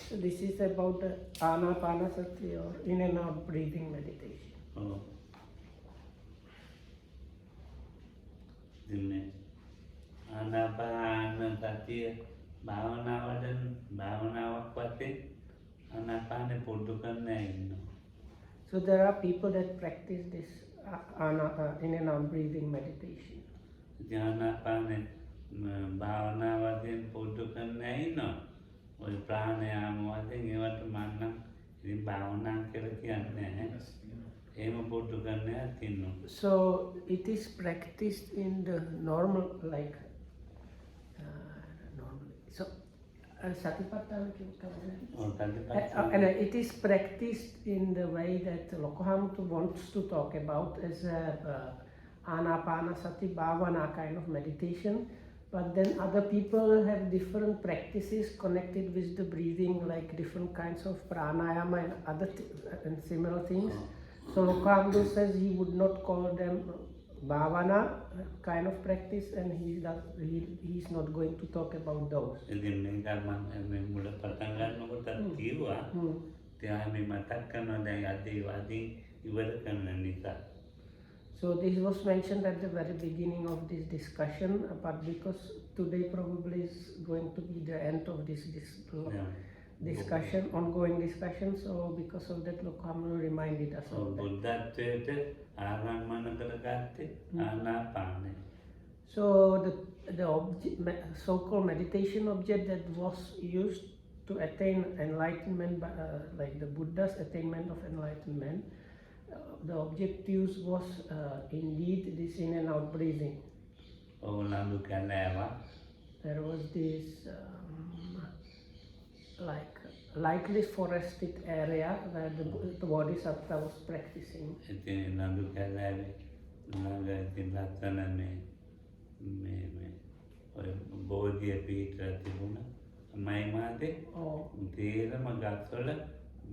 So this is about the anapanasati or in and out breathing meditation. ආනාපානසතිය භාවනාවටන් භාවනාවක් වශයෙන් ආනාපානෙ පුරුදු කරන්න ඉන්නවා. So there are people that practice this in and out breathing meditation. ආනාපානෙ භාවනා වශයෙන් පුරුදු කරන්න ඉන්නවා. ඔය ප්‍රාණයාම වශයෙන් ඒවට මන්නම් ඉතින් භාවනා කියලා කියන්නේ නැහැ. එහෙම පුරුදු කරන්නත් ඉන්නවා. So it is practiced in the normal like normally. So Satipatthana and it is practiced in the way that Lokohamtu wants to talk about as a anapanasati bhavana kind of meditation. But then other people have different practices connected with the breathing, like different kinds of pranayama and other and similar things. So Lokohamtu says he would not call them bhavana kind of practice, and he is not going to talk about those. So this was mentioned at the very beginning of this discussion, but because today probably is going to be the end of this discussion, ongoing discussion, so because of that Lokohamtu reminded us of that. So the so-called meditation object that was used to attain enlightenment, like the Buddha's attainment of enlightenment, the objective was indeed this in and out breathing. There was this like lightly forested area where the Bodhisattva was practicing.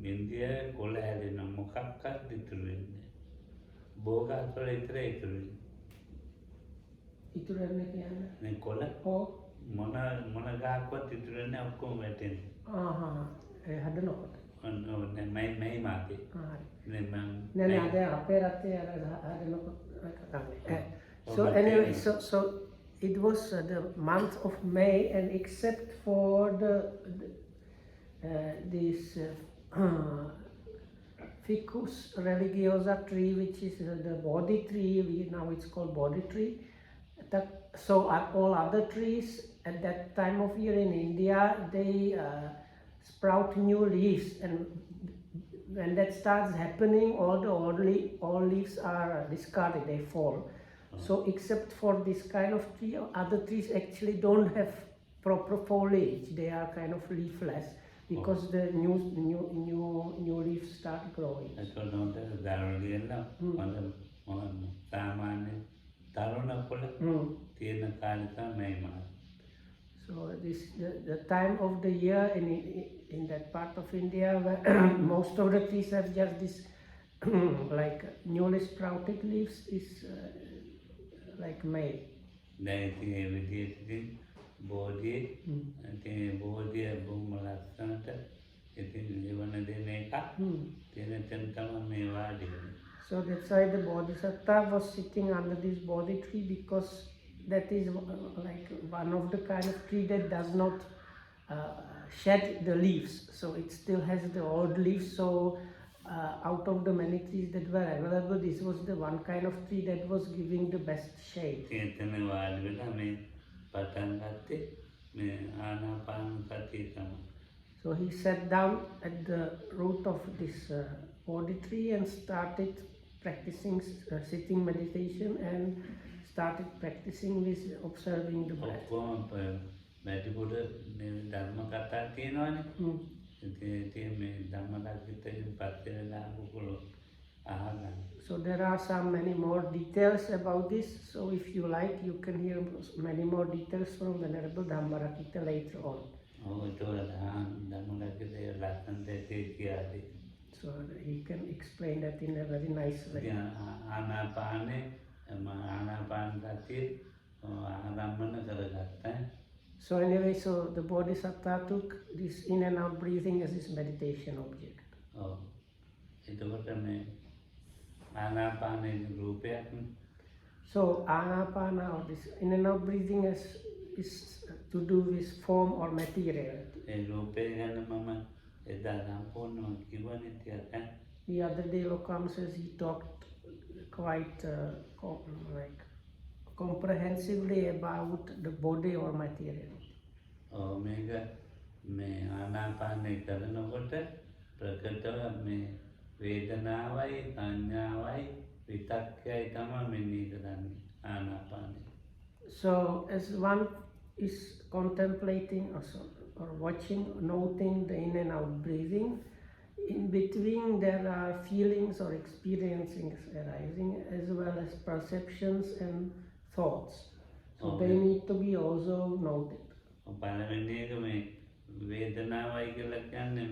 India කොළ හැදෙනවා මොකක්වත් ඉතුරු වෙන්නේ බෝගාස්වල ඉතරේ ඉතුරු වෙන්නේ කියන්නේ මේ කොළ මොන ගාක්වත් ඉතුරු වෙන්නේ ඔක්කොම වැටෙන්නේ ඒ හදනකොට මේ මාතේ නෑ අද අපේ රටේ හදනකොට so anyway so it was the month of May, and except for this Ficus religiosa tree, which is the Bodhi tree, now it's called Bodhi tree. So all other trees at that time of year in India, they sprout new leaves, and when that starts happening, all the old leaves are discarded, they fall. So except for this kind of tree, other trees actually don't have proper foliage, they are kind of leafless. Because the new leaves start growing. So this the time of the year in that part of India where most of the trees have just this like newly sprouted leaves is like May. බෝධිය බෝධිය බොහොම ලස්සනට ඉතින් ජීවන දෙන එක තියෙන තැන තමයි මේ වාඩි වෙන්නේ. So that's why the Bodhisattva was sitting under this Bodhi tree, because that is like one of the kind of tree that does not shed the leaves, so it still has the old leaves. So out of the many trees that were available, this was the one kind of tree that was giving the best shade. So he sat down at the root of this Bodhi tree and started practicing sitting meditation, and started practicing with observing the breath. So there are many more details about this. So if you like, you can hear many more details from Venerable Dhammarakita later on. So he can explain that in a very nice way. So anyway, so the Bodhisattva took this in and out breathing as his meditation object. ඔව්. එතකොට මේ ආනාපානයේ රූපයක් නේ. So anapana or this in and out breathing is to do with form or material. ඒ රූපේ ගැන මම එදා සම්පූර්ණව කිව්වනේ ටිකක් ඈ. The other day Lokam says he talked quite like comprehensively about the body or material. ඔව් මේක මේ ආනාපානය කරනකොට ප්‍රකටව මේ වේදනාවයි සංඥාවයි විතක්කයයි තමයි මෙනෙහි කරන්නේ ආනාපානය. So as one is contemplating or watching, noting the in and out breathing, in between there are feelings or experiencings arising as well as perceptions and thoughts. So they need to be also noted. පළවෙනි එක මේ වේදනාවයි කියලා කියන්නේ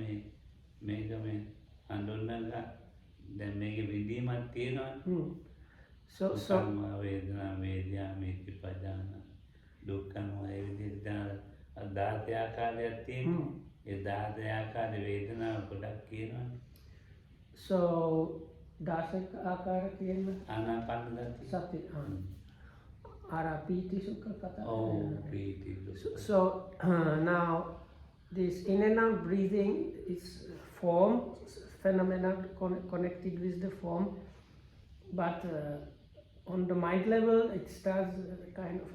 මේක මේ හඳුන්වන්න දැන් මේකේ විදීමක් තියෙනවනේ. So වේදනා වේද්‍යාමේ පිපජාන දුක්ඛම ඒ විදිහට 16 ආකාරයක් තියෙනවා. ඒ 16 ආකාර වේදනාව ගොඩක් කියනවනේ. So 16 ආකාර කියන්නේ ආනාපාන සති ara piti sukha kata. Oh, piti. So now this in and out breathing is form phenomena connected with the form, but on the mind level it starts kind of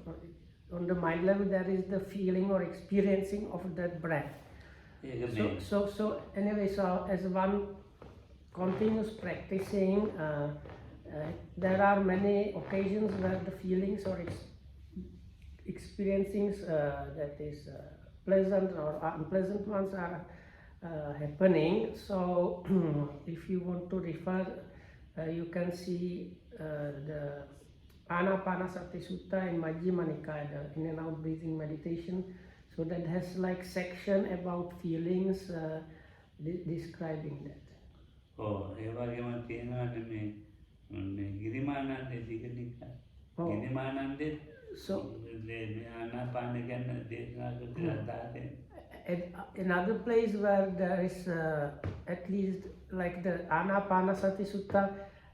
on the mind level there is the feeling or experiencing of that breath. So anyway, so as one continues practicing, there are many occasions where the feelings or experiencings that is pleasant or unpleasant ones are happening. So if you want to refer, you can see the Anapanasati Sutta in Majjhima Nikaya, the in and out breathing meditation. So that has like section about feelings describing that. Oh, ඒ වගේම තියෙනවානේ මේ ගිරිමානන්දේ දීගනිකා. ගිරිමානන්දේ So මේ ආනාපාන ගැන දේශනා කරලා another place where there is at least like the Anapanasati Sutta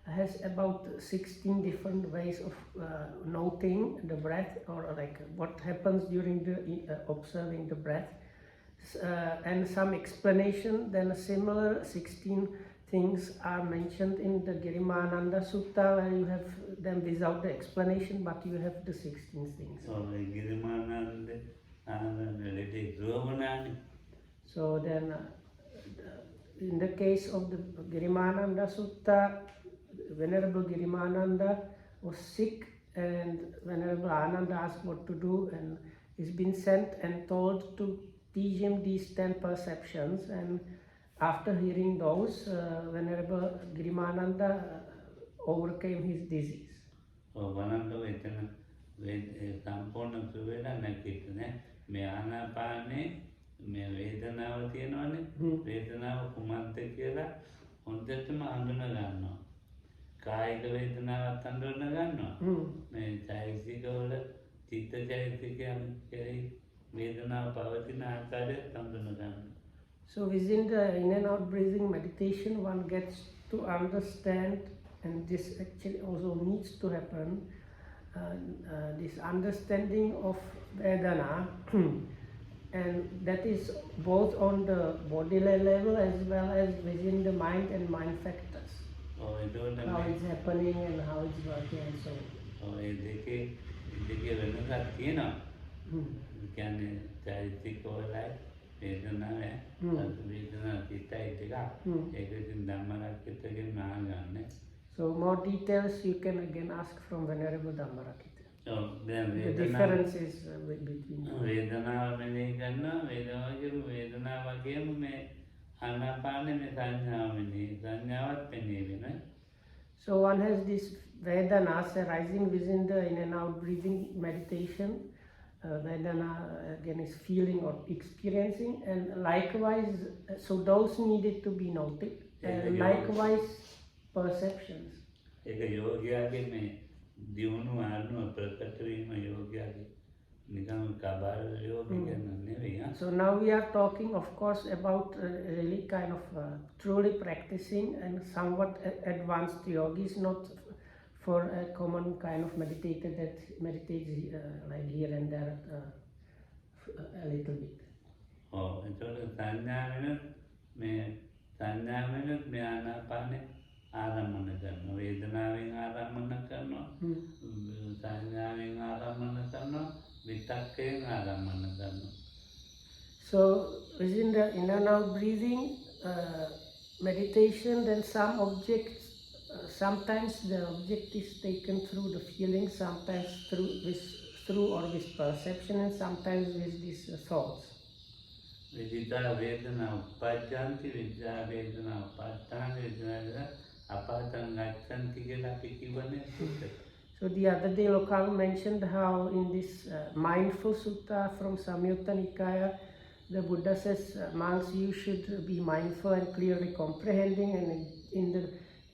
has about 16 different ways of noting the breath or like what happens during the observing the breath, and some explanation. Then a similar 16 things are mentioned in the Girimananda Sutta where you have them without the explanation, but you have the 16 things. So Girimananda So then in the case of the Girimananda Sutta, Venerable Girimananda was sick and Venerable Ananda asked what to do, and he's been sent and told to teach him these 10 perceptions, and after hearing those, Venerable Girimananda overcame his disease. සම්පූර්ණ සුවේලා නැතිනේ මේ ආනාපානේ මේ වේදනාව තියෙනවනේ වේදනාව කුමක්ද කියලා හොඳටම අඳුන ගන්නවා කායික වේදනාවක් අඳුන ගන්නවා මේ චෛතසිකවල චිත්ත චෛතසිකයන් කෙරෙහි වේදනාව පවතින ආකාරයත් අඳුන ගන්නවා. So within the in and out breathing meditation, one gets to understand, and this actually also needs to happen, this understanding of Vedana, and that is both on the body level as well as within the mind and mind factors. How it's happening and how it's working and so on. දෙකේ වෙනසක් තියෙනවා. කියන්නේ චෛතසිකවලයි වේදනාව වේදනාව චිත්තයි දෙක ඒක ඉතින් ධම්මරක්කිතගෙන් නාගන්නේ. So more details you can again ask from Venerable Dhammarakita. So the differences between වේදනාව මෙනෙහි කරනවා වේදනාව වගේම මේ ආනාපානෙ මේ සංඥාව මෙනෙහි සංඥාවත් මෙනෙහි වෙනවා. So one has this Vedanas arising within the in and out breathing meditation. Vedana again is feeling or experiencing, and likewise, so those needed to be noted, and likewise perceptions. ඒක යෝගියාගේ මේ දියුණු ආත්ම ප්‍රකට වීම යෝගියාගේ නිකන් කබල්ලෝ කියන නෙවෙයි. So now we are talking, of course, about really kind of truly practicing and somewhat advanced yogis, not for a common kind of meditator that meditates like here and there a little bit. ඒතකොට සංඥාවෙනුත් මේ සංඥාවෙනුත් මේ ආනාපානේ ආරම්භන කරනවා. වේදනාවෙන් ආරම්භන කරනවා. සංඥාවෙන් ආරම්භන කරනවා. විතක්කයෙන් ආරම්භන කරනවා. So within the in and out breathing meditation, then some objects, sometimes the object is taken through the feeling, sometimes through or with perception, and sometimes with these thoughts. විදිතා වේදනා උපජ්ජන්ති විද්‍යා වේදනා උපත්තාන වේදනා අපාතං ගච්ඡන්ති කියලා අපි කිව්වනේ සූත්‍රය. So the other day Lokal mentioned how in this mindful sutta from Samyutta Nikaya, the Buddha says, monks, you should be mindful and clearly comprehending, and in the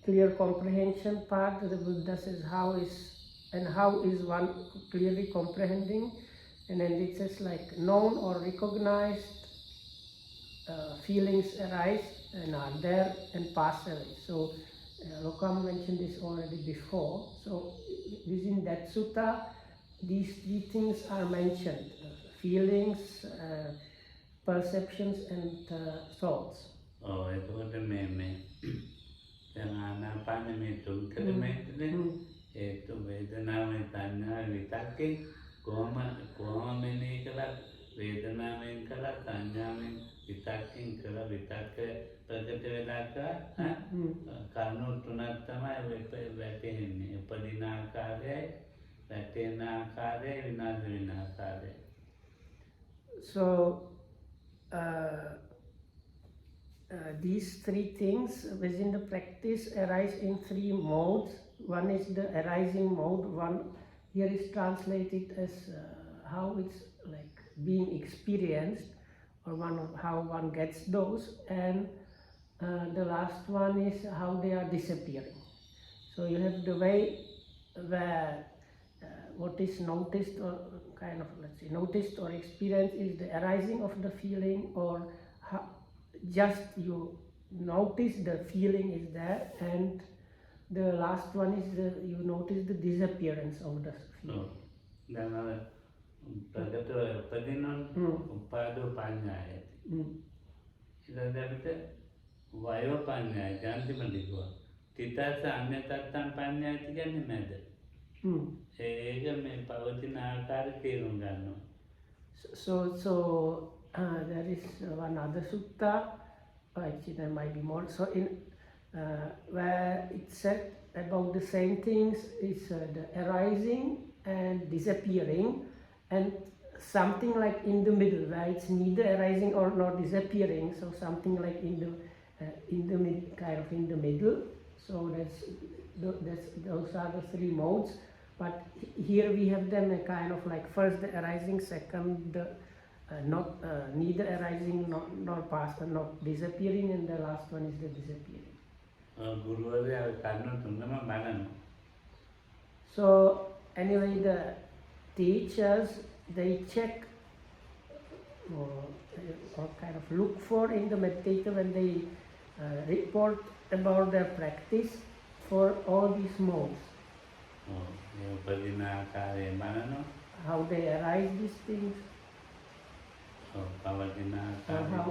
clear comprehension part, the Buddha says how is one clearly comprehending, and then it says like known or recognized feelings arise and are there and pass away. So Lokam mentioned this already before. So within that sutta, these three things are mentioned: feelings, perceptions, and thoughts. එතකොට මේ දැන් ආනාපානෙ මේ තුන් ක්‍රමයකනේ ඒත් වේදනාවේ සංඥා විතක්කේ කොහොම මෙනෙහි කළත් වේදනාවෙන් කළත් සංඥාවෙන් විතක්කෙන් කළා විතක්ක ප්‍රකට වෙලා කරුණු තුනක් තමයි වැටෙන්නේ. උපදින ආකාරයයි වැටෙන ආකාරයයි විනාශ වෙන ආකාරයයි. So these three things within the practice arise in three modes. One is the arising mode. One here is translated as how it's like being experienced, or how one gets those, and the last one is how they are disappearing. So you have the way where what is noticed or kind of, let's say, noticed or experienced is the arising of the feeling, or just you notice the feeling is there, and the last one is you notice the disappearance of the feeling. ප්‍රගත උපදිනොත් උපාදෝ පඤ්ඤායති. ඊළඟට අපිට වයෝ පඤ්ඤායති අන්තිමට කිව්වා. තිතස්ස අඤ්ඤතත්තං පඤ්ඤායති කියන්නේ නැද? ඒක මේ පවතින ආකාරය තේරුම් ගන්නවා. So there is one other sutta, actually there might be more. So in where it said about the same things is the arising and disappearing, and something like in the middle, where it's neither arising or not disappearing. So something like in the kind of in the middle. So those are the three modes. But here we have them a kind of like first the arising, second the not neither arising nor past not disappearing, and the last one is the disappearing. So anyway, the teachers, they check or kind of look for in the meditator when they report about their practice for all these modes. How they arise these things, how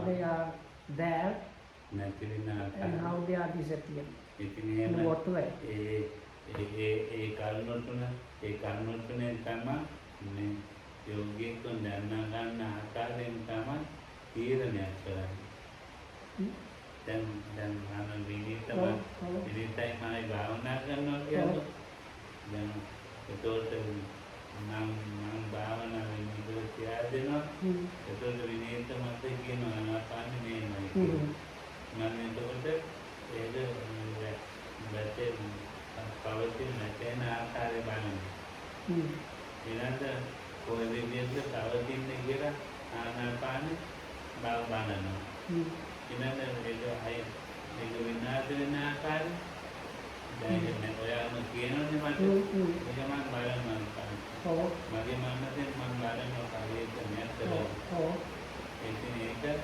they are there, and how they are disappearing. In what way? ඒ කරුණු තුනේ තමයි මේ යෝගීකුන් දැනනා ගන්න ආකාරයෙන් තමයි තීරණයක් කරන්නේ. දැන් විනිතයි මායි භාවනා කරනවා කියන්නේ දැන් ඒතකොට නම් භාවනාවෙන් ඉඳලා තියා දෙනවා. ඒතකොට විනිත මත කියනවා ආනාපානෙ නෙමෙයි. මම එතකොට ඒක වැටේ පවතින නැතේන ආකාරය බලනවා. ඊළඟට කොයි විදිහට පවතින්නේ කියලා ආනාපානෙ බලනවා. ඊළඟට ඒක විනාශ වෙන ආකාරය දැනෙන්නේ ඔයාම කියනවනේ මට ඒක මම බලනවා ඔව් මගේ මනසෙන් මම බලනවා හරියට නැත්තද ඉතින් ඒකෙන්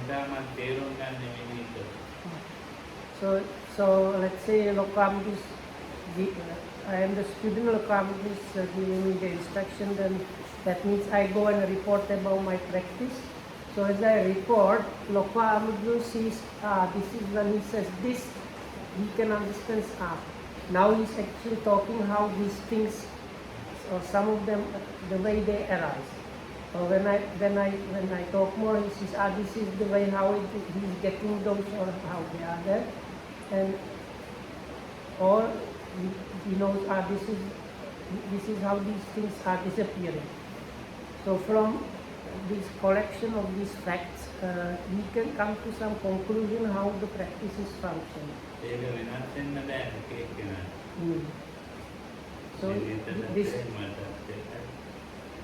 තමයි මම තේරුම් ගන්න වෙන්නේ. So let's say Lokam is I am the student. Lokam is giving me the instruction. Then that means I go and report about my practice. So as I report, Lokam sees this is when he says this, he can understand now he's actually talking how these things or some of them the way they arise. Or when I talk more, he says this is the way how he's getting those or how they are there. And or he knows this is how these things are disappearing. So from this collection of these facts, we can come to some conclusion how the practice is functioning.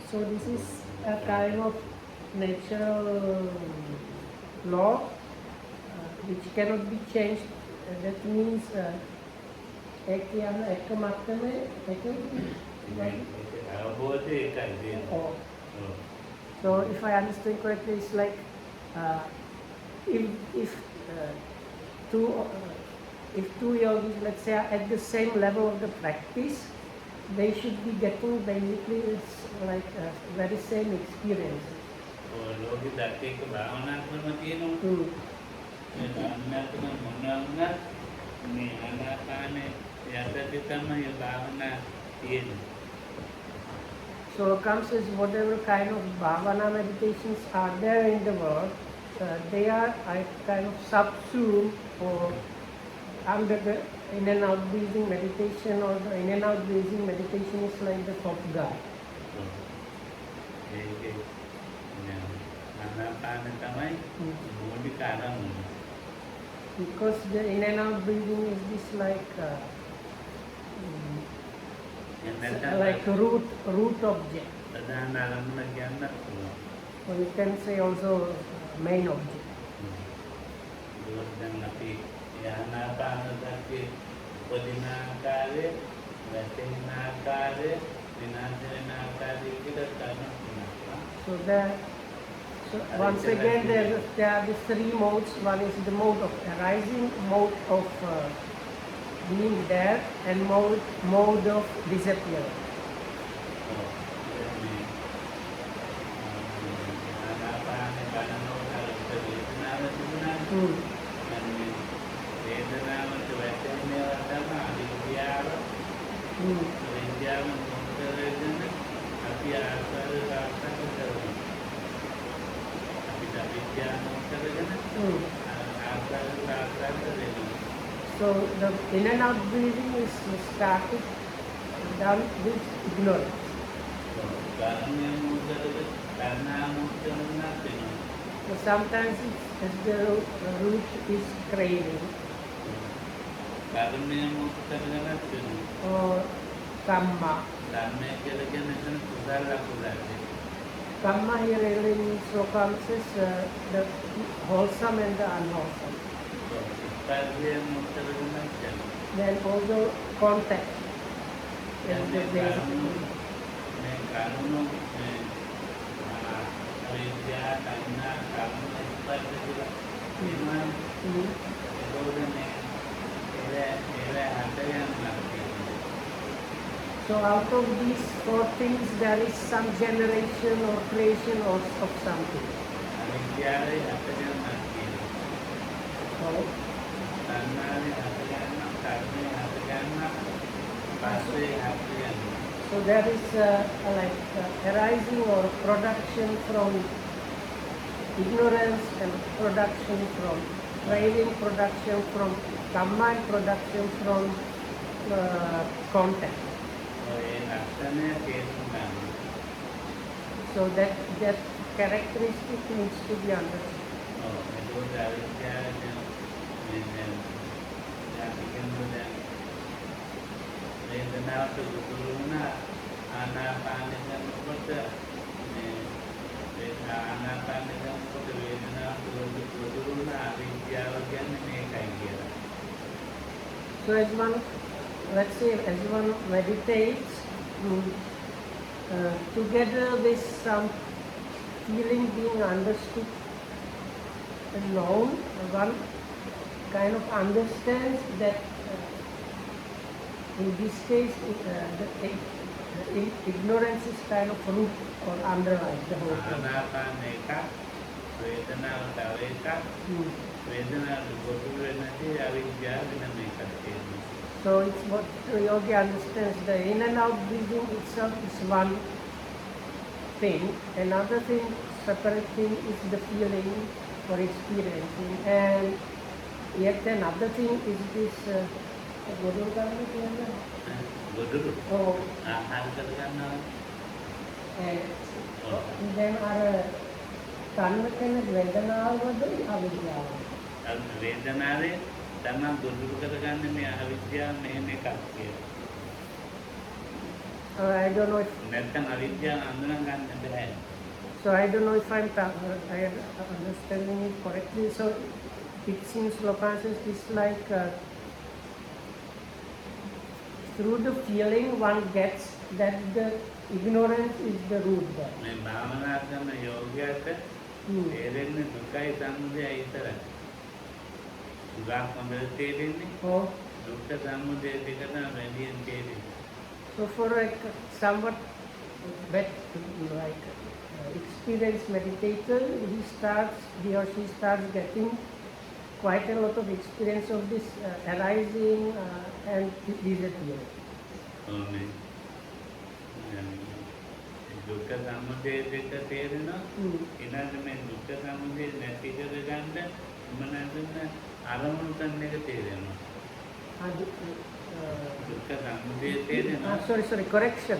So this is a kind of natural law which cannot be changed. That means so if I understand correctly, it's like if two yogis, let's say, are at the same level of the practice, they should be getting basically like very same experience. So Kam says whatever kind of bhavana meditations are there in the world, they are kind of subsumed or under the in and out breathing meditation, or the in and out breathing meditation is like the top guy. Because the in and out breathing is this like a root object. Or you can say also main object. So once again there are the three modes. One is the mode of arising, mode of being there, and mode of disappearing. So the in and out breathing is started done with ignorance. So sometimes the root is craving. Or kamma. Kamma here really means the wholesome and the unwholesome. Then also contact. So out of these four things, there is some generation or creation of something. So there is arising or production from ignorance, and production from craving, production from kamma, and production from contact. So that characteristic needs to be understood. So as one, let's say, as one meditates, together with some feeling being understood and known, one kind of understands that in this case the ignorance is kind of root or underlies the whole thing. ආනාපාන එකක් වේදනාව තව එකක් වේදනාව ගොඩ වෙනදී අවිද්‍යාව වෙන මේකක් තියෙනවා. So it's what the yogi understands, the in and out breathing itself is one thing. Another thing, separate thing, is the feeling or experiencing, and yet another thing is this ගොඩුරු oh, ආහාර කරගන්නවා. and then තණ්හකෙන වේදනාවද අවිද්‍යාව. වේදනාවේ තමන් ගොඩුරු කරගන්නේ මේ අවිද්‍යාව මෙහෙම එකක් කියලා. I don't know if නැත්නම් අවිද්‍යාව අඳුන ගන්න බෑ. so. I don't know if I'm understanding it correctly. So it seems Lokansis is like through the feeling one gets that the ignorance is the root there. මේ භාවනා කරන යෝගියාට තේරෙන්නේ දුකයි සමුදයයි විතරයි. දුක හොඳට තේරෙන්නේ Oh, දුක්ඛ සමුදය දෙක තමයි වැඩියෙන් තේරෙන්නේ. so for like somewhat like experienced meditator, he or she starts getting quite a lot of experience of this arising and disappearing. ඕනේ. දුක්ඛ සමුදය දෙක තේරෙනවා. ඊළඟ මේ දුක්ඛ සමුදය නැති කරගන්න මොනවාද අරමුණු කරන එක තේරෙනවා. දුක්ඛ සමුදය තේරෙනවා. Sorry, correction,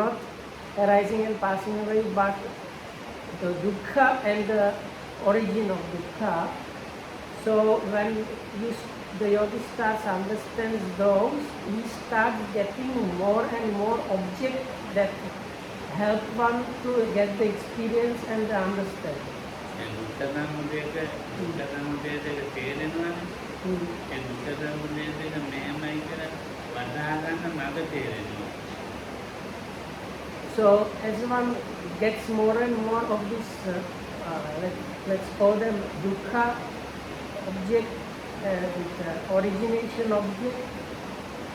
not arising and passing away, but the dukkha and the origin of dukkha. So when the yogi starts understands those, he starts getting more and more objects that help one to get the experience and the understanding. දුක්ඛ සමුදය දෙක තේරෙනවානේ. ඒ දුක්ඛ සමුදය දෙක මෙහෙමයි කියලා වටහා ගන්න මඟ තේරෙනවා. So as one gets more and more of this, let's call them dukkha object, origination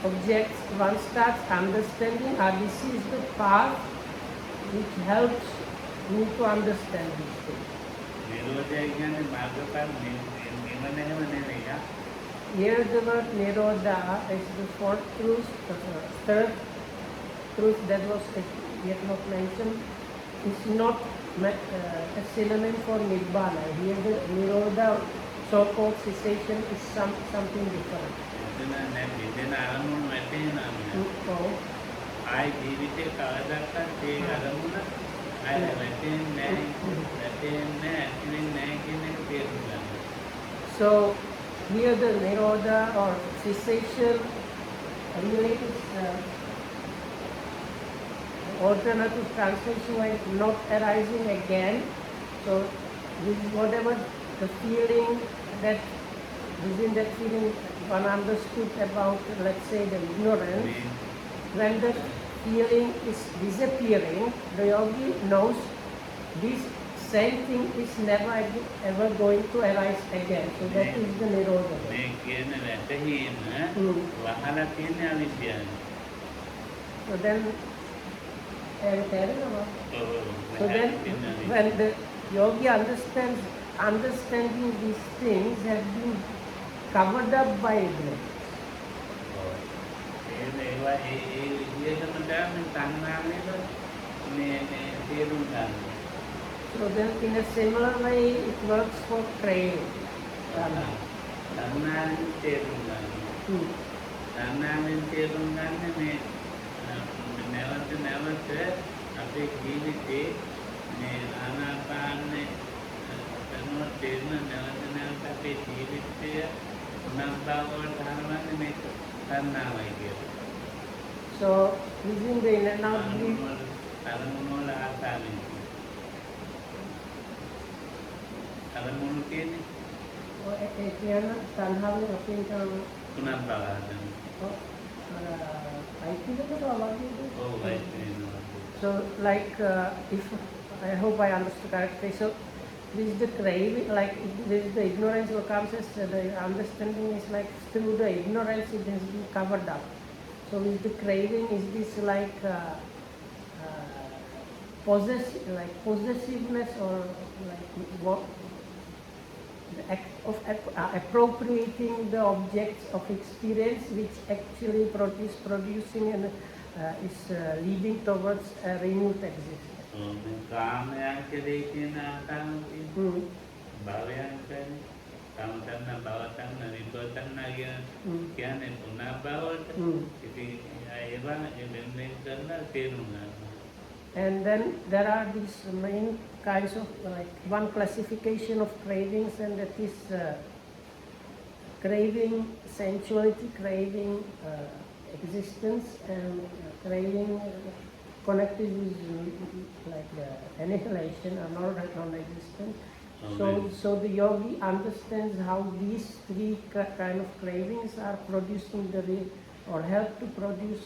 objects, one starts understanding, this is the path which helps me to understand these things. නිරෝධය කියන්නේ මාර්ගඵල නිවන එහෙම නෙවෙයි. Here the word nirodha is the fourth truth, the third truth that was yet not mentioned, is not a synonym for nibbana. Here the nirodha, so-called cessation, is something different. මෙතන අරමුණු වැටෙනවා. Oh. ආයි ජීවිතේ කවදාවත් ඒ අරමුණ ආයි වැටෙන්නේ නැහැ කියන එක තේරුම් ගන්න. So here the nirodha or cessation really is alternative translation like not arising again. So this is whatever the feeling that within that feeling one understood about, let's say, the ignorance. When the feeling is disappearing, the yogi knows this same thing is never ever going to arise again. So that is the nirodha. මේ කියන වැටහීම වහලා තියෙන අවිද්‍යාව. So then when the yogi understanding these things have been covered up by ignorance. ඒවා ඒ විදිහටම තමයි තණ්හාවෙන් මේ තේරුම් ගන්න. So then in a similar way it works for praying. තණ්හාවෙන් තේරුම් ගන්න. තණ්හාවෙන් තේරුම් ගන්න මේ නැවත අපේ ජීවිතේ මේ ආනාපානේ කරනවා තේරෙන නැවත අපේ ජීවිතය උනන්දාවට හරවන්නේ මේක තණ්හාවයි කියලා. So using the in and out breathing, අරමුණු වල ආසාවෙන් අරමුණු කියන්නේ ඒ කියන තණ්හාවෙන් අපිට පුනර්භවයෙන්. So like if I hope I understood correctly, so with the craving, like with the ignorance or comes as the understanding is like through the ignorance it has been covered up. So with the craving, is this like possessiveness or like what? The act of appropriating the objects of experience, which actually producing and is leading towards a renewed existence. කාමයන් කෙරෙහි තියෙන ආකාරය භවයන් කියන්නේ කාම තණ්හා භව තණ්හා විභව තණ්හා කියන්නේ පුනර්භවයට ඉතින් ඒවා එන්නේ කරන තේරුම් ගන්නවා. And then there are these main kinds of like one classification of cravings, and that is craving sensuality, craving existence, and craving connected with like annihilation or non-existence. So the yogi understands how these three kind of cravings are producing or help to produce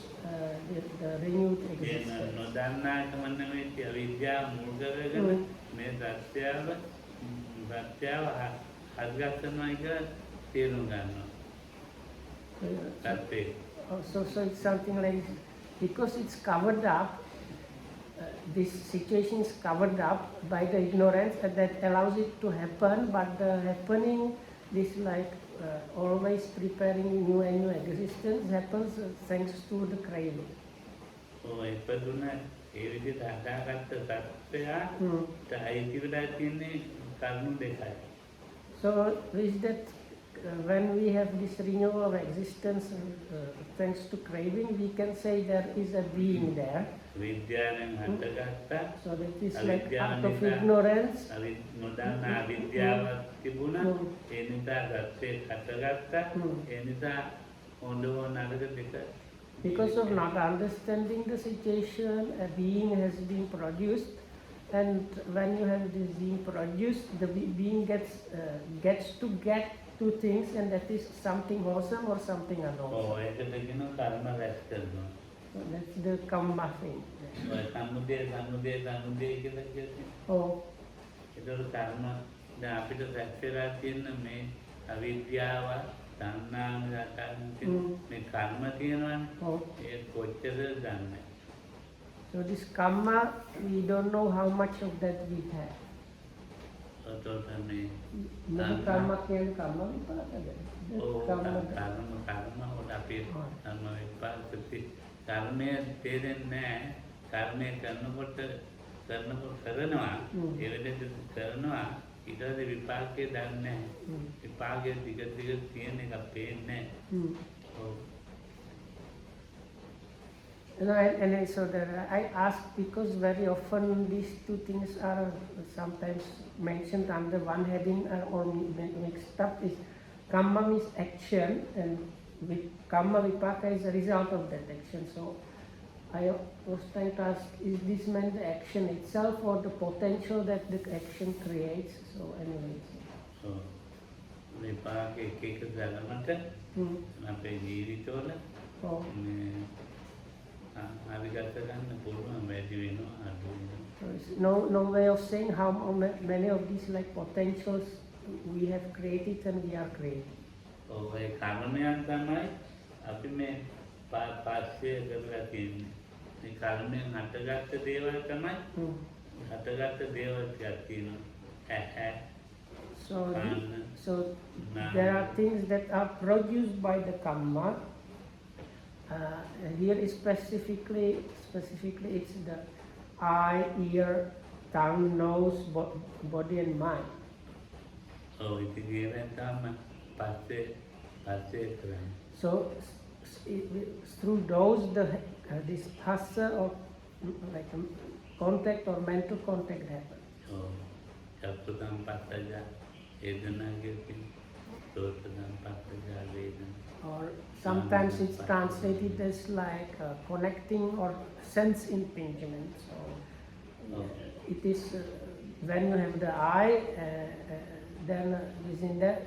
the renewed existence. So it's something like, because it's covered up, this situation is covered up by the ignorance that allows it to happen, but the happening, this like always preparing new and new existence happens thanks to the craving. So is that when we have this renewal of existence thanks to craving, we can say there is a being there. So that is like out of ignorance. Because of not understanding the situation, a being has been produced, and when you have this being produced, the being gets to get two things, and that is something wholesome or something unwholesome. So that's the karma thing. Oh. So this karma, we don't know how much of that we have. Karma can karma කර්මය තේරෙන්නේ නැහැ. කර්මය කරනකොට කරනවා ඒ වෙලෙත් කරනවා ඊට පස්සේ විපාකේ දන්නේ නැහැ. විපාකයේ දිග තියෙන එක පේන්නේ නැහැ. And so that I ask because very often these two things are sometimes mentioned under one heading or mixed up. Is karma is action, and karma vipaka is a result of that action. So I was trying to ask, is this meant the action itself or the potential that the action creates? So anyway. So vipaka එක ධර්මත අපේ ජීවිතවල අවිගත ගන්න පුළුවන් වැඩි වෙනවා අඩු වෙනවා. No way of saying how many of these like potentials we have created and we are creating. ඒ කර්මයන් තමයි අපි මේ පාස්සේ කරලා තියෙන්නේ. මේ කර්මයෙන් හටගත්ත දේවල් තමයි හටගත්ත දේවල් ටිකක් තියෙනවා. So there are things that are produced by the karma. Here is specifically it's the eye, ear, tongue, nose, body and mind. Oh, ඉතින් ඒවෙන් තමයි පස්සේ කරන්නේ. So through those this phassa or like contact or mental contact happens. Oh, චක්කුතං පස්සජ වේදනාගේ සෝතං පස්සජ වේදනා. Or sometimes it's translated as like connecting or sense impingement. So it is when you have the eye, then within that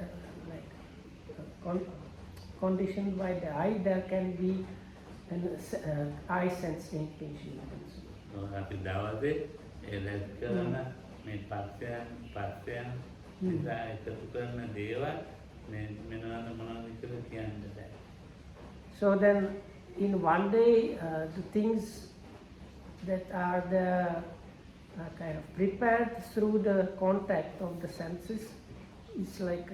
conditioned by the eye, there can be an eye sensation. අපි දවසේ ඒ රැස් කරන මේ පස්සයන් නිසා එකතු කරන දේවල් මොනවද කියලා කියන්න බෑ. So then in one day the things that are the kind of prepared through the contact of the senses is like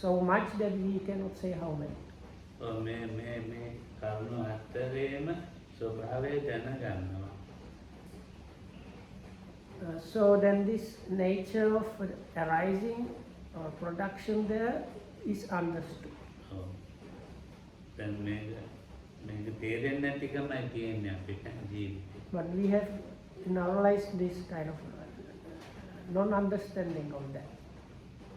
so much that we cannot say how many. මේ කරුණු අතරේම ස්වභාවය දැනගන්නවා. So then this nature of arising or production there is understood. දැන් මේක තේරෙන්නේ නැතිකමයි තියෙන්නේ අපිට ජීවිතේ. But we have in our lives this kind of non-understanding of that.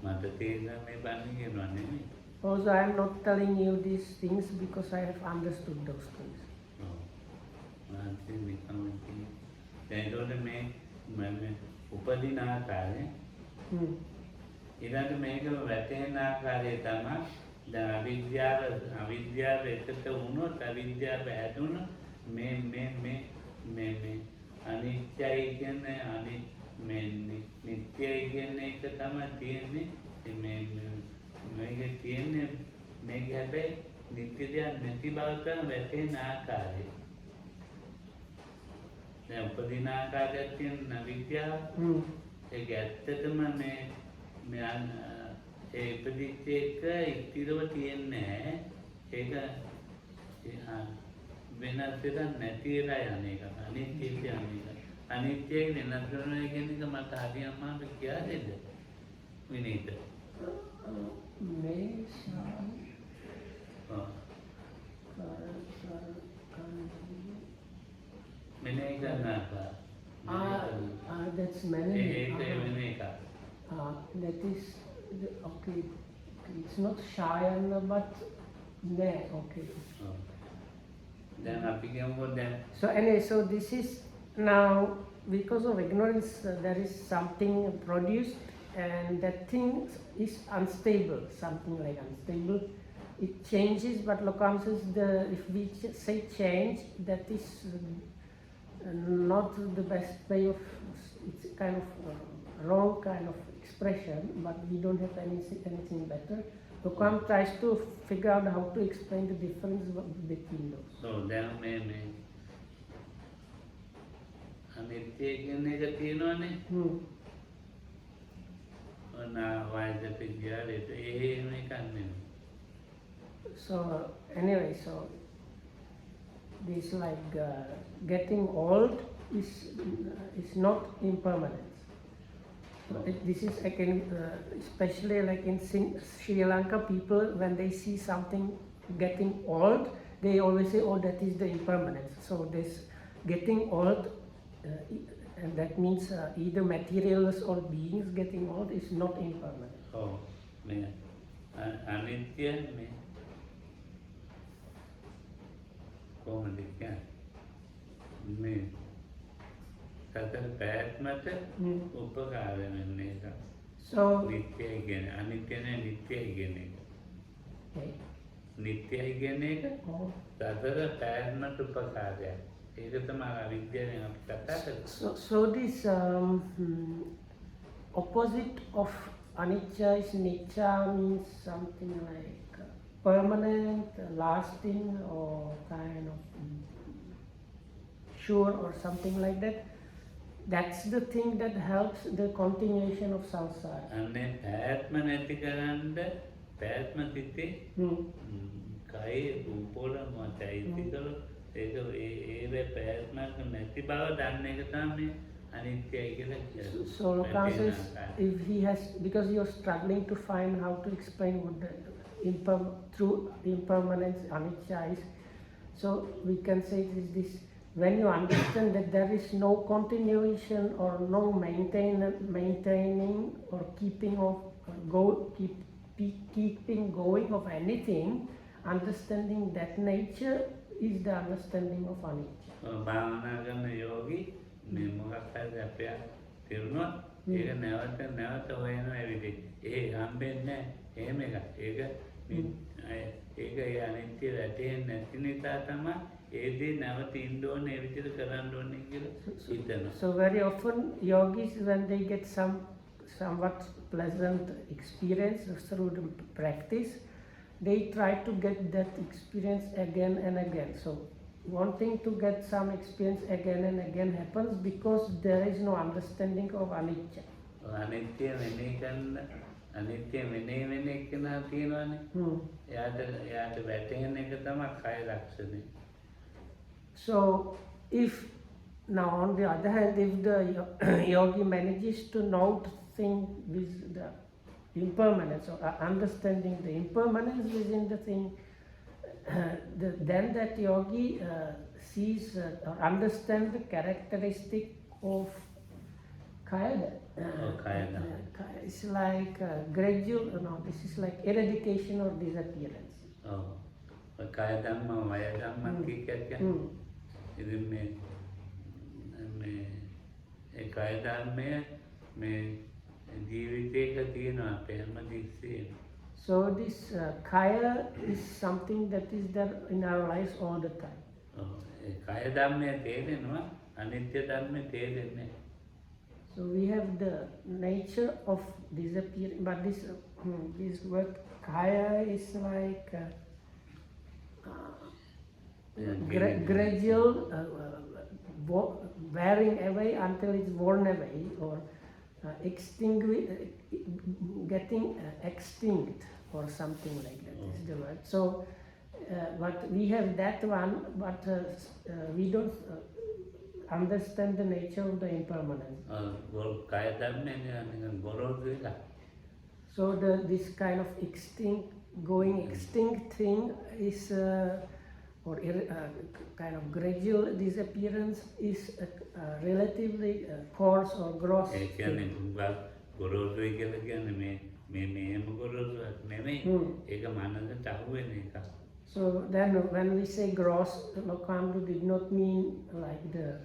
මට තේරෙන්නේ මේ බන්නේ කියනවා නෙමෙයි. Also, I am not telling you these things because I have understood those things. උපදින ආකාරය ඊළඟ මේක වැටෙන ආකාරය තමයි දැන් අවිද්‍යාව එකට වුණොත් අවිද්‍යාව හැදුණොත් මේ අනිත්‍යයි කියන්නේ නිට්ටයයි කියන එක තමයි තියෙන්නේ. මේක තියෙන්නේ මේක හැබැයි නිත්‍ය දෙයක් නැති බවට වැටෙන ආකාරය. දැන් උපදින ආකාරයක් තියෙන අවිද්‍යාව ඒක ඇත්තටම මේ ඒ ඉපදිච්ච එක ඉතිරව තියෙන්නේ නැහැ. ඒක වෙනස් දෙයක් නැති වෙලා යන එක. අනිත්‍ය කියන්නේ අනිත්‍යයි වෙනස් කරනවා කියන එක මට හරි අමාරු කියලා දෙන්න. විනීත. That's many. That is okay. It's not Shayana, but ne. Okay. So anyway, so this is now because of ignorance, there is something produced, and that thing is unstable. Something like unstable. It changes, but Lokam says if we say change, that is not the best way of. It's kind of wrong kind of expression, but we don't have anything better. Lokam tries to figure out how to explain the difference between those. So then maybe අනිත්‍ය කියන එක තියෙනවනේ. වයිද පිළිගාලේ එහෙම එකක් නෙමෙයි. So anyway, so this like getting old is not impermanent. This is again especially like in Sri Lanka, people when they see something getting old, they always say, oh, that is the impermanence. So this getting old, and that means either materials or beings getting old is not impermanent. Oh, man. අනිත්‍ය මේ කොහොමද කියන්නේ මේ සතර පැවැත්මට උපකාර වෙන එක. So නිත්‍යයි කියන්නේ අනිත්‍ය නේ නිත්‍යයි කියන එක. නිත්‍යයි කියන එක සතර පැවැත්මට උපකාරයක්. ඒක තමයි අවිද්‍යාවෙන් අපි කතා කරන්නේ. So this opposite of anicca is nicca, means something like permanent, lasting, or kind of sure or something like that. That's the thing that helps the continuation of samsara. අනේ පැවැත්ම නැති කරන්න පැවැත්ම තිතේ කයි රූපවල මතයිතිකල ඒක ඒ පැවැත්මක් නැති බව දන්න එක තමයි අනිත්‍යයි කියලා කියන්නේ. So Lokan says if he has, because you're struggling to find how to explain what the through impermanence anicca is, so we can say it is this. When you understand that there is no continuation or no maintaining or keeping going of anything, understanding that nature is the understanding of anicca. භාවනා කරන යෝගී මේ මොකක් හරි අපයක් තිරුණොත් ඒක නැවත හොයනවා ඒ විදිහට. ඒ හම්බෙන්නේ නැහැ එහෙම එකක්. ඒක ඒක ඒ අනිත්‍ය වැටෙන්නේ නැති නිසා තමයි ඒ දේ නැවත ඉන්න ඕනේ ඒ විදිහට කරන්න ඕනේ කියලා හිතනවා. So very often yogis, when they get somewhat pleasant experience through the practice, they try to get that experience again and again. So wanting to get some experience again and again happens because there is no understanding of anicca. අනිත්‍ය වෙන්නේ කරන අනිත්‍ය වෙන්නේ කෙනා තියෙනවානේ. එයාට වැටෙන එක තමයි කය ලක්ෂණය. So if now on the other hand, if the yogi manages to note things with the impermanence or understanding the impermanence within the thing, then that yogi sees or understands the characteristic of kaya. It's like gradual, no, this is like eradication or disappearance. කය ධම්ම වය ධම්ම කියන්නේ ඉතින් මේ ඒ කය ධර්මය මේ ජීවිතයක තියෙනවා අපේ හැමතිස්සෙම. So this kaya is something that is there in our lives all the time. ඒ කය ධර්මය තේරෙනවා අනිත්‍ය ධර්මය තේරෙන්නේ. So we have the nature of disappearing, but this word kaya is like gradual wearing away until it's worn away or getting extinct or something like that is the word. So but we have that one, but we don't understand the nature of the impermanence. So this kind of going extinct thing is or kind of gradual disappearance is relatively coarse or gross. So then when we say gross, Lokambu did not mean like the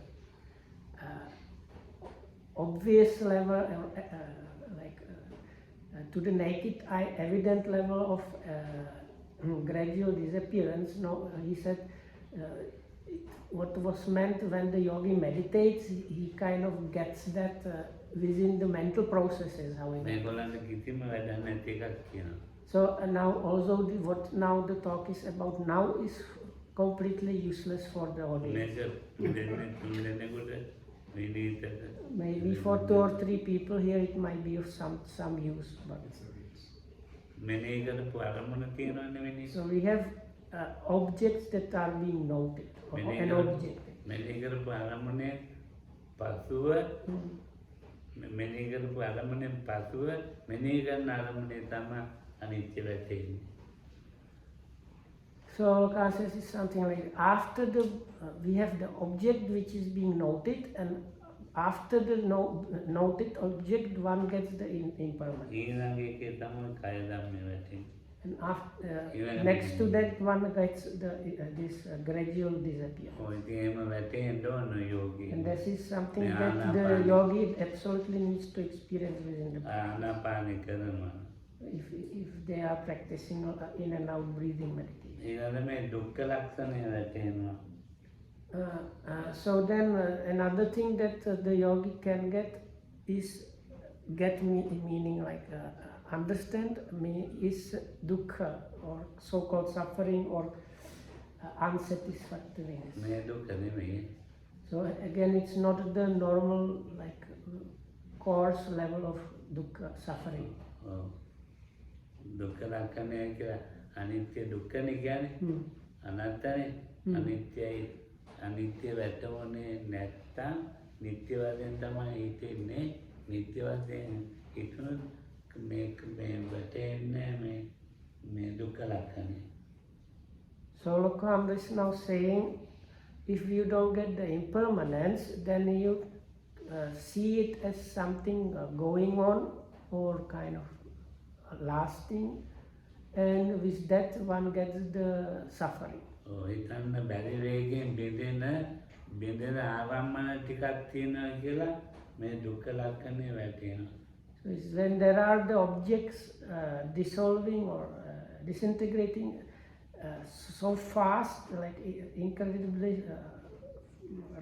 obvious level, to the naked eye evident level of gradual disappearance. No, he said what was meant when the yogi meditates, he kind of gets that within the mental processes, how he So now also what now the talk is about now is completely useless for the audience. Maybe for 2 or 3 people here it might be of some use, but so we have objects that are being noted or an object. So Kansas is something like after we have the object which is being noted, and after the noted object one gets the impermanence. And after, next to that one gets this gradual disappearance. And this is something that the yogi absolutely needs to experience within the practice. If they are practicing in and out breathing meditation. So then another thing that the yogi can get is meaning like understand is dukkha or so-called suffering or unsatisfactoriness. So again, it's not the normal like coarse level of dukkha suffering. දුක්ඛ ලක්ෂණය කියලා අනිත්‍ය දුක්ඛනේ කියන්නේ අනාත්මනේ අනිත්‍ය වැටුනේ නැත්තම් නිත්‍ය වශයෙන් තමයි හිතෙන්නේ නිත්‍ය වශයෙන් හිතුනොත් මේක වැටෙන්නේ මේ දුක්ඛ ලක්ෂණය. So Lokam is now saying if you don't get the impermanence, then you see it as something going on or kind of lasting, and with that one gets the suffering. හිතන්න බැරි වේගෙන් බෙදෙන ආරම්මන ටිකක් තියෙනවා කියලා මේ දුක්ඛ ලක්ෂණය වැටෙනවා. So it's when there are the objects dissolving or disintegrating so fast, like incredibly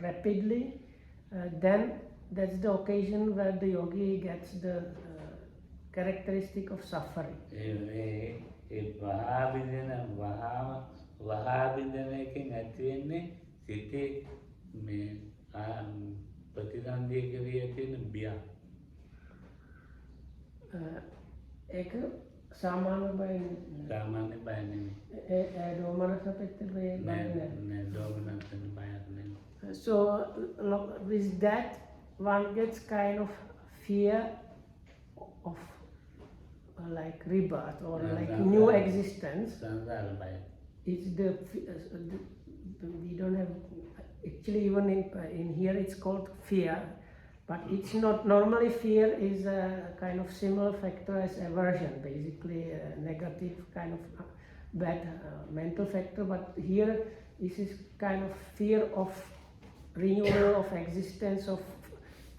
rapidly, then that's the occasion where the yogi gets the characteristic of suffering. වහාවිදන එකෙන් ඇතිවෙන්නේ සිතේ මේ ප්‍රතිසන්දිය කරී ඇතිවෙන බියක්. ඒක සාමාන්‍ය බය සාමාන්‍ය බය නෙමෙයි. දෝමනස පැත්තේ බය නෑ දෝමනසෙන් බයක් නෙමෙයි. So with that one gets kind of fear of like rebirth or like new existence. සංසාර බය. It's we don't have actually even in here it's called fear, but it's not normally. Fear is a kind of similar factor as aversion, basically a negative kind of bad mental factor, but here this is kind of fear of renewal of existence, of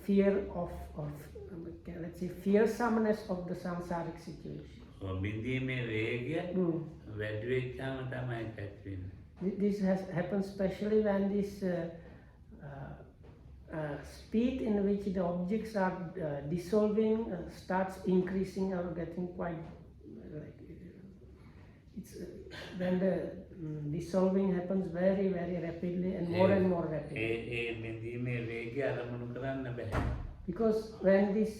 fear of let's say fearsomeness of the samsaric situation. බිඳීමේ වේගය වැඩි වෙච්චාම තමයි ඇතිවෙන්නේ. This has happened especially when this speed in which the objects are dissolving starts increasing or getting quite like it's when the dissolving happens very very rapidly and more rapidly. බිඳීමේ වේගය අරමුණු කරන්න බෑ. Because when this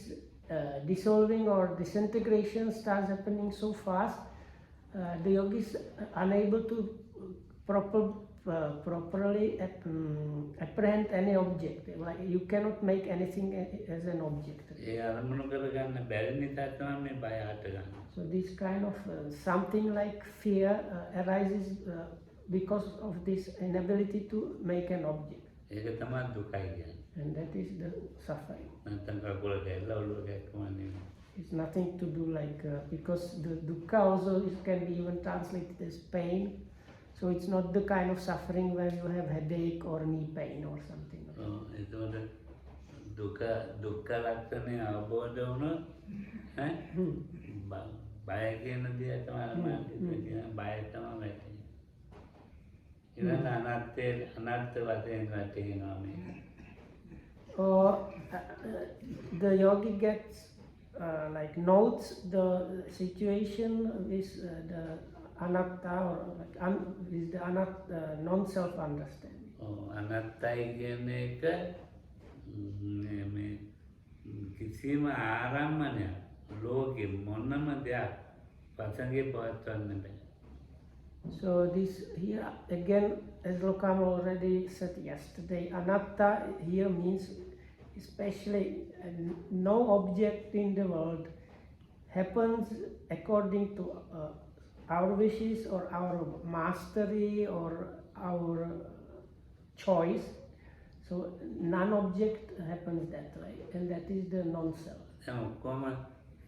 dissolving or disintegration starts happening so fast, the yogi is unable to properly apprehend any object. Like you cannot make anything as an object. So this kind of something like fear arises because of this inability to make an object. And that is the suffering. It's nothing to do like because the dukkha also can be even translated as pain. So it's not the kind of suffering where you have headache or knee pain or something. දුක්ඛ ලක්ෂණය අවබෝධ වුණොත් බය කියන දේ තමයි බය තමයි වැටෙන්නේ. ඊළඟ අනාත්ම වශයෙන් වැටෙනවා මේක. Or the yogi gets like notes the situation with the anatta or like with the non-self understanding. අනත්තයි කියන එක මේ කිසිම ආරම්මණයක් ලෝකෙ මොනම දෙයක් පසඟේ පවත්වන්න බෑ. So this here again, as Lokam already said yesterday, anatta here means especially no object in the world happens according to our wishes or our mastery or our choice. So non-object happens that way, and that is the non-self. ඔක්කොම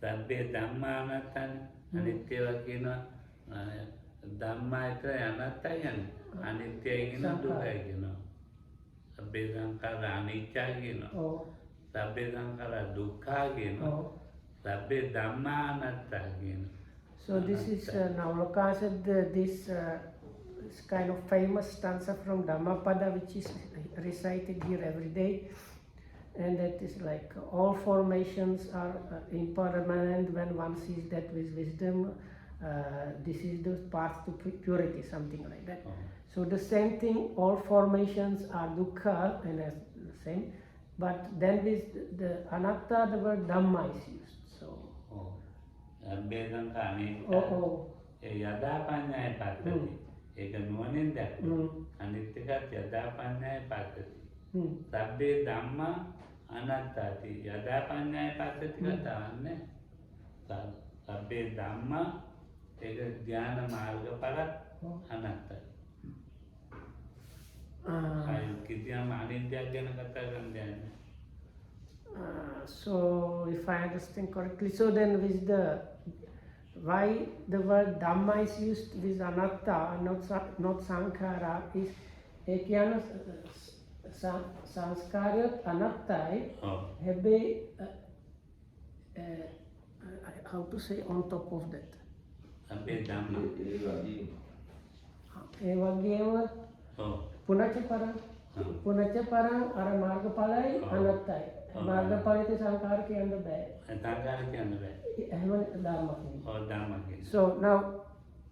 සබ්බේ ධම්මා අනාත්තනේ අනිත්‍යව කියනවා. ධම්මා විතරයි අනාත්තයි යන්නේ. අනිත්‍යයි කියනවා දුකයි කියනවා. සබ්බේ සංඛාර අනිත්‍යයි කියනවා. සබ්බේ සංඛාර දුක්ඛා කියනවා. සබ්බේ ධම්මා අනාත්තා කියනවා. So this is now Loka said this kind of famous stanza from Dhammapada, which is recited here every day, and that is like all formations are impermanent when one sees that with wisdom. This is the path to purity, something like that. So the same thing, all formations are dukkha and as the same, but then with the anatta the word dhamma is used. So යදා පඤ්ඤාය පස්සති. ඒක නුවණින් දැක්කොත් අනිත් එකත් යදා පඤ්ඤාය පස්සති. සබ්බේ ධම්මා අනාත්තාති. යදා පඤ්ඤාය පස්සති කතාවන්නේ. සබ්බේ ධම්මා ඒක ධ්‍යාන මාර්ගඵල අනාත්තයි. කිසියම් අනිත්‍යයක් ගැන කතා කරන්නේ. So if I understand correctly, so then with the why the word dhamma is used with anatta, not sankhara, is ekiyana sanskara anattai habe how to say on top of that. අපේ ධම්ම. ඒ වගේම ඔව්. පුනච්ච පරං පුනච්ච පරං අර මාර්ගඵලයි අනත්තයි. මාර්ගඵලිත සංඛාර කියන්න බෑ. සංඛාර කියන්න බෑ. එහෙම ධර්ම කියන්නේ. ඔව් ධම්ම කියන්නේ. So now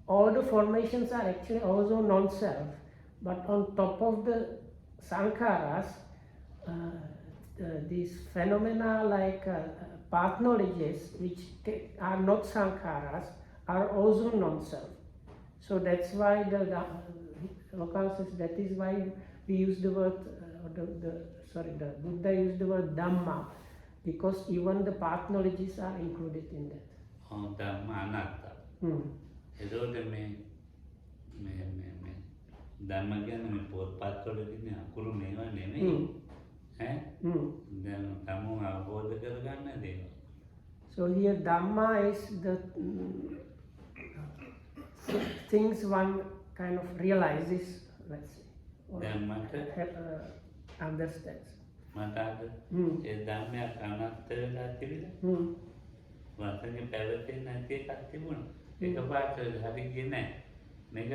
all the formations are actually also non-self, but on top of the sankharas, these phenomena like path knowledges, which are not sankharas, are also non-self. So that's why the Lokal says that is why we use the word, the Buddha used the word Dhamma, because even the path knowledges are included in that. Oh, Dhamma anatta. එතකොට මේ ධර්ම කියන්නේ මේ පොත්පත්වල තියෙන අකුරු මේවා නෙමෙයි. ඈ දැන් තමු අවබෝධ කරගන්න දේවල්. So here Dhamma is the things one kind of realizes, let's say, or understands. මට අද ඒ ධර්මයක් අනත්ත වෙලා තිබිලා වතනේ පැවතෙන්නේ නැති එකක් තිබුණා. එකපාරට හරි ගියේ නැහැ. මේක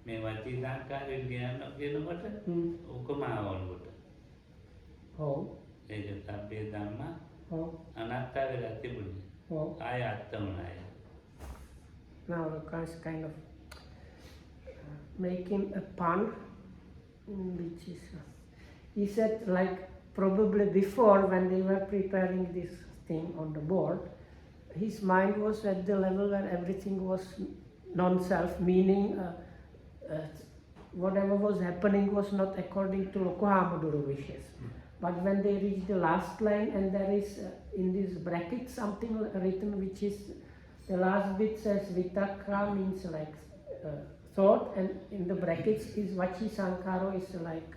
මේ වචී සංකාරය කියනකොට ඔක්කොම ආවලුවට. ඔව්. ඒක සබ්බේ ධම්ම අනාත්ත වෙලා තිබුණේ. ආය අත්ත වුණා. Now the guy's kind of making a pun, which is he said, like, probably before when they were preparing this thing on the board, his mind was at the level where everything was non-self, meaning whatever was happening was not according to Lokohamaduru wishes. But when they reach the last line and there is in this bracket something written which is, the last bit says vitakka, means like thought, and in the brackets is vachi sankharo, is like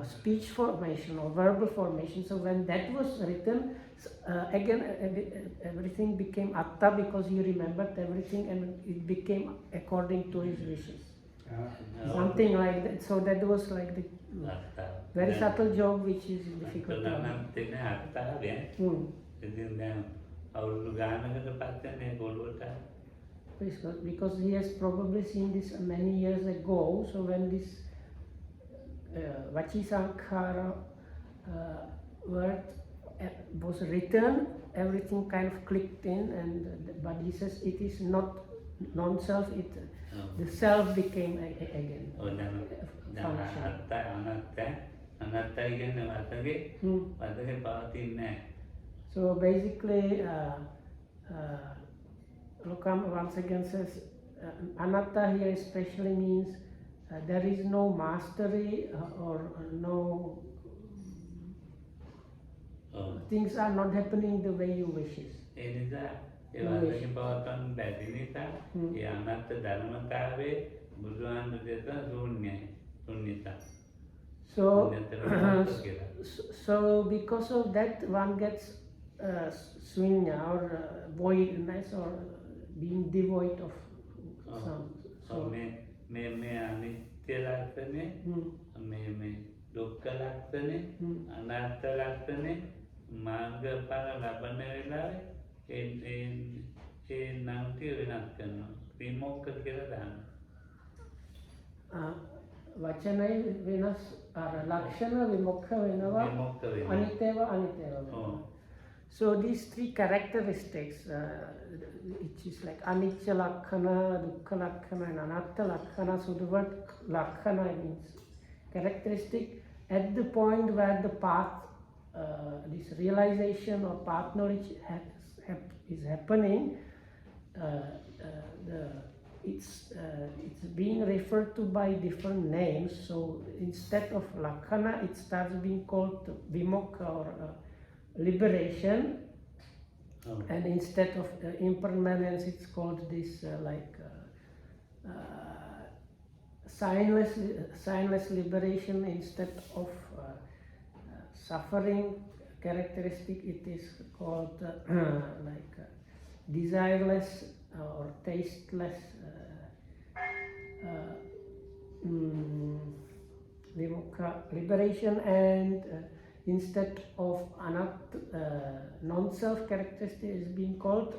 speech formation or verbal formation. So when that was written, again everything became atta, because he remembered everything and it became according to his wishes. Something like that. So that was like the very subtle joke which is difficult to because he has probably seen this many years ago. So when this Vachi Sankhara word was written, everything kind of clicked in, and but he says it is not non-self, the self became again So basically Lokam once again says anatta here especially means there is no mastery or no things are not happening the way you wishes. So because of that one gets shunya or voidness or being devoid of some. So මේ අනිත්‍ය ලක්ෂණය, මේ දුක්ඛ ලක්ෂණය, අනාත්ම ලක්ෂණය මාර්ගඵල ලබන වෙලාවේ ඒ නාමය වෙනස් කරනවා. විමුක්ඛ කියලා දානවා. වචනය වෙනස් අර ලක්ෂණ විමුක්ඛ වෙනවා, අනිත්‍යව වෙනවා. So these three characteristics, which is like anicca lakkana, dukkha lakkana and anatta lakkana. So the word lakkana means characteristic. At the point where the path, this realization or path knowledge is happening, it's being referred to by different names. So instead of lakkana, it starts being called vimokha or liberation, and instead of impermanence, it's called this signless liberation. Instead of suffering characteristic, it is called desireless or tasteless vimukha liberation. And instead of non-self characteristic is being called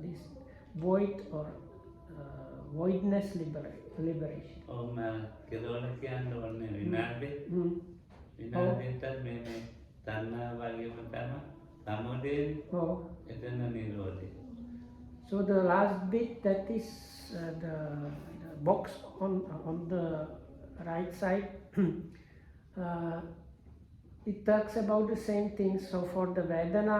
this void or voidness liberation. කෙරවල කියන්න ඕනේ විනාඩි විනාඩියට මේ තණ්හා වගේම තමයි සමුදය එතන නිරෝධය. So the last bit, that is the box on the right side. It talks about the same thing. So for the Vedana,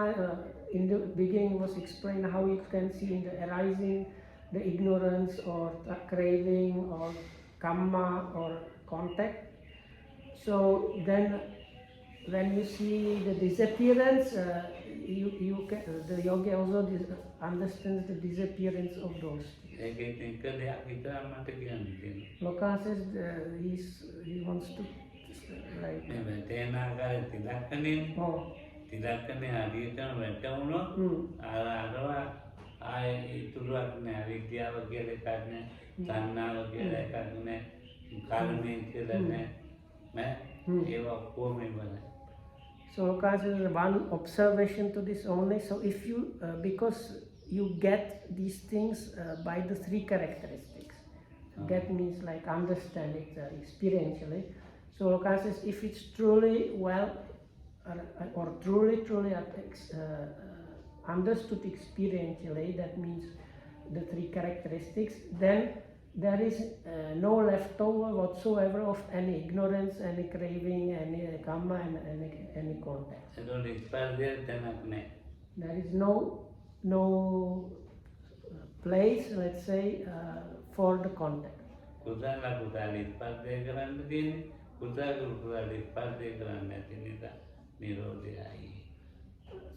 in the beginning was explained how you can see in the arising, the ignorance or the craving or kamma or contact. So then when you see the disappearance, the yogi also understands the disappearance of those. Loka says he wants to like. තිලක්කනේ හරියටම වැටුණොත් අරවා ආයේ ඉතුරුක් නෑ විද්‍යාව කියලා එකක් නෑ තණ්හාව කියලා එකක් නෑ කර්මය කියලා නෑ ඒවා ඔක්කොම ඉවරයි. So Loka says one observation to this only. So if you because you get these things by the three characteristics. Get means like understand it experientially. So Loka says if it's truly well or truly understood experientially, that means the three characteristics, then there is no leftover whatsoever of any ignorance, any craving, any kamma, and any contact. There is no place, let's say, for the contact.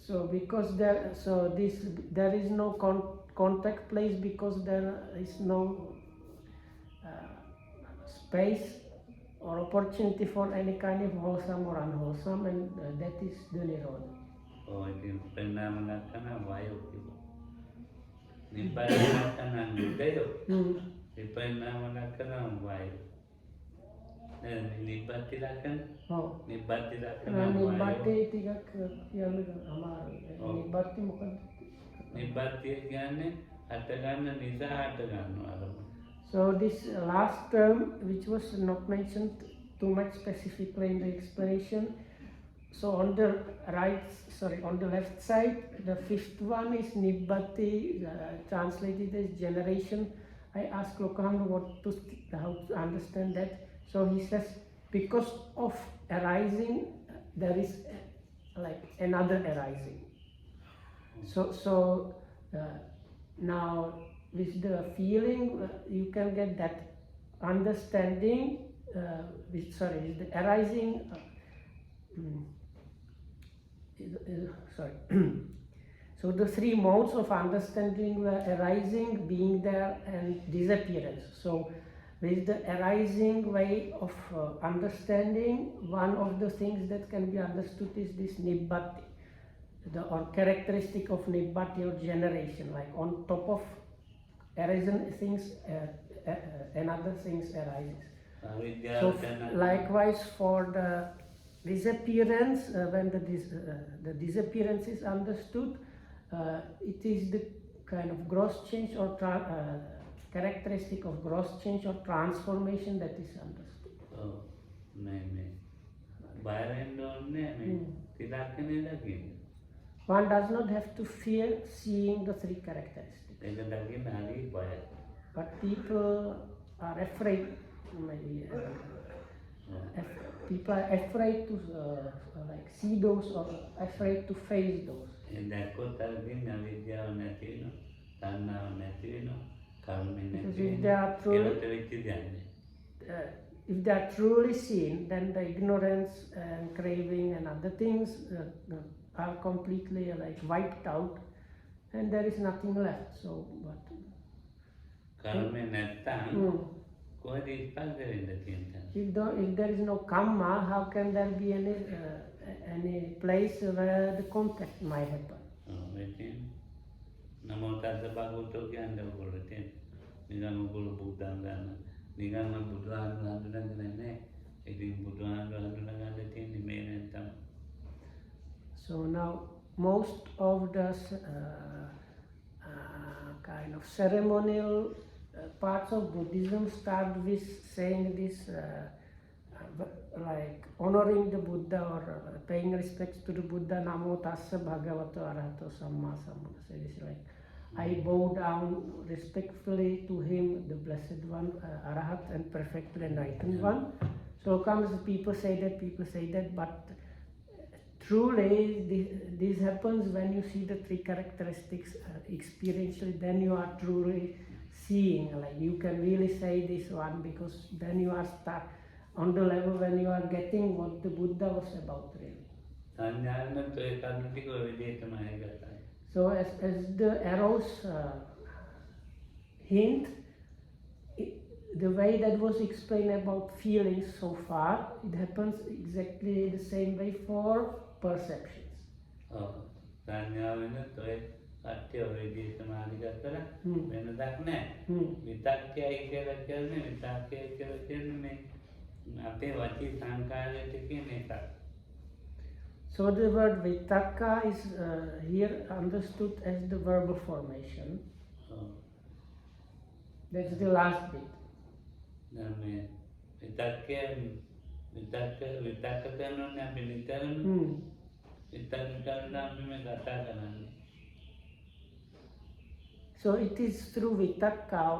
So because there is no contact place because there is no space or opportunity for any kind of wholesome or unwholesome, and that is the Nirodha. Oh, itu pernah kana vayu kibo. Nibbana kana nidayo. Pernah kana vayu. Nibbati lakan. Oh. Nibbati lakan vayu. Nibbati tiga yang amar. Nibbati mukad. Nibbati කියන්නේ හට ගන්න නිසා හට ගන්නවා. So this last term, which was not mentioned too much specifically in the explanation. So on the on the left side, the fifth one is Nibbati, translated as generation. I asked Lokahanga how to understand that. So he says, because of arising, there is like another arising. So now with the feeling, you can get that understanding, with the arising. So the three modes of understanding were arising, being there, and disappearance. So with the arising way of understanding, one of the things that can be understood is this nibbati, or characteristic of nibbati or generation, like on top of arisen things, another things arises. So likewise for the disappearance, when the disappearance is understood, it is the kind of gross change or characteristic of gross change or transformation that is understood. Oh, no. One does not have to fear seeing the three characteristics. But people are afraid, maybe. People are afraid to like see those or afraid to face those. Because if they are truly seen, then the ignorance and craving and other things are completely like wiped out, and there is nothing left. So, but if there is no kamma, how can there be any place where the contact might happen? Namo tassa bhagavato කියන්න ඕගොල්ලෝ තියෙන. නිකන් ඕගොල්ලෝ බුද්ධාන් ගන්න. නිකන් මම බුදුහාමුදුරන් හඳුනගන්නේ නැහැ. ඉතින් බුදුහාමුදුරන් හඳුනගන්න තියෙන්නේ මේ නැත්තම් So now most of the kind of ceremonial parts of Buddhism start with saying this, like honoring the Buddha or paying respects to the Buddha. Namo tassa bhagavato arahato samma sambuddhassa. It is like I bow down respectfully to him, the blessed one, arahat, and perfectly enlightened one. So comes people say that, but truly this happens when you see the three characteristics experientially. Then you are truly seeing, like you can really say this one, because then you are start on the level when you are getting what the Buddha was about really. So as the arrows hint, the way that was explained about feelings so far, it happens exactly the same way for perceptions. So the word vitakka is here understood as the verbal formation. That's the last bit. So it is through vitakka